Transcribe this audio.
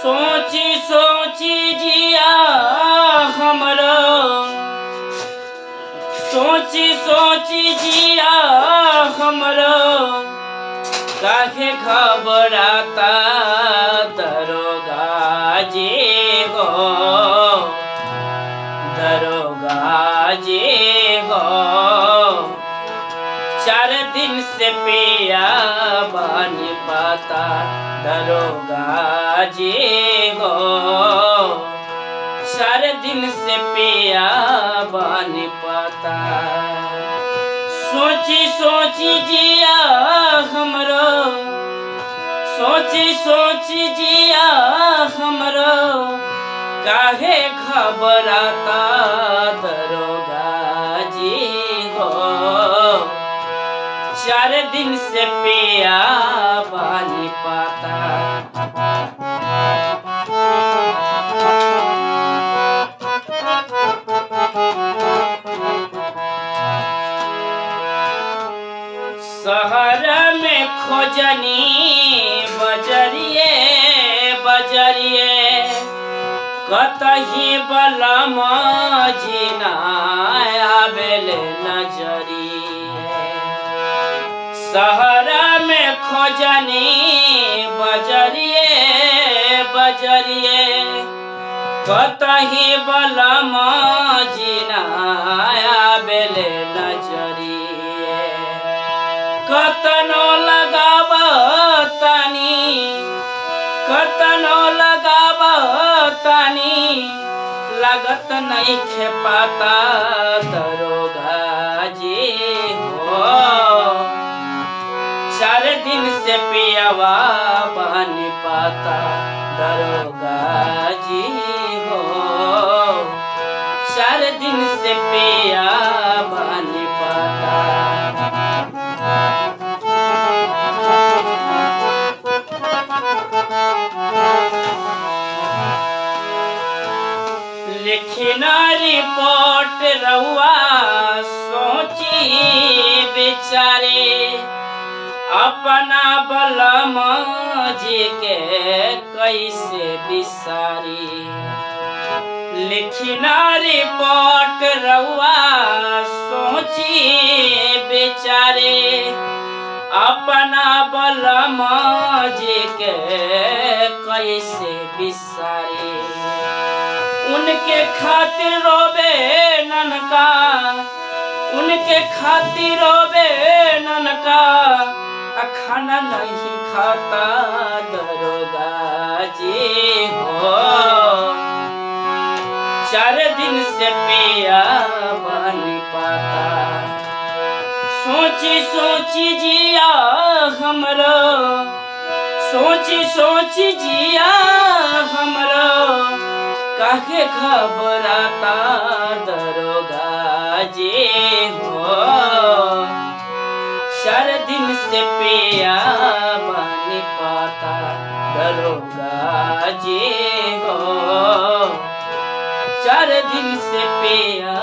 सोची सोची जिया हमरो, सोची सोची जिया हमरो, काहे घबराता दरोगा जी हो, दरोगा जी हो। 4 दिन से पिया बानी पाता दरोगा जी हो, 4 दिन से पिया बानी पाता। सोची सोची जिया हमरो, सोची सोची जिया हमरो, काहे घबराता दरोगा जी हो, 4 दिन से पिया बानी पाता। शहर में खोजनी बजरिए बजरिए, कतही बलम जीना आवेल नजरिए। शहर में खोजनी बजरिए बजरिए, कतही बलम जीना आवेल नजरिए। कतनो लगावतानी, कतनो लगावतानी, लागत नहीं खेपाता दरोगा जी हो, 4 दिन से पियावा बानी पाता दरोगा जी हो, 4 दिन से पिया बानी पाता। लिखना रिपोर्ट रहुआ सोची बेचारे, अपना बलम जी के कैसे बिसारी। लिखना रिपोर्ट रहुआ सोची बेचारे, अपना बलम जी के कैसे बिसारी। उनके खातिर रोबे ननका, उनके खातिर रोबे ननका, खाना नहीं खाता दरोगा जी हो, 4 दिन से पिया बानी पाता। सोची सोची जिया हमरो, सोची सोची जिया हमरो, काहे घबराता दरोगा जी हो, 4 दिन से पिया बानी पाता दरोगा जी हो, 4 दिन से पिया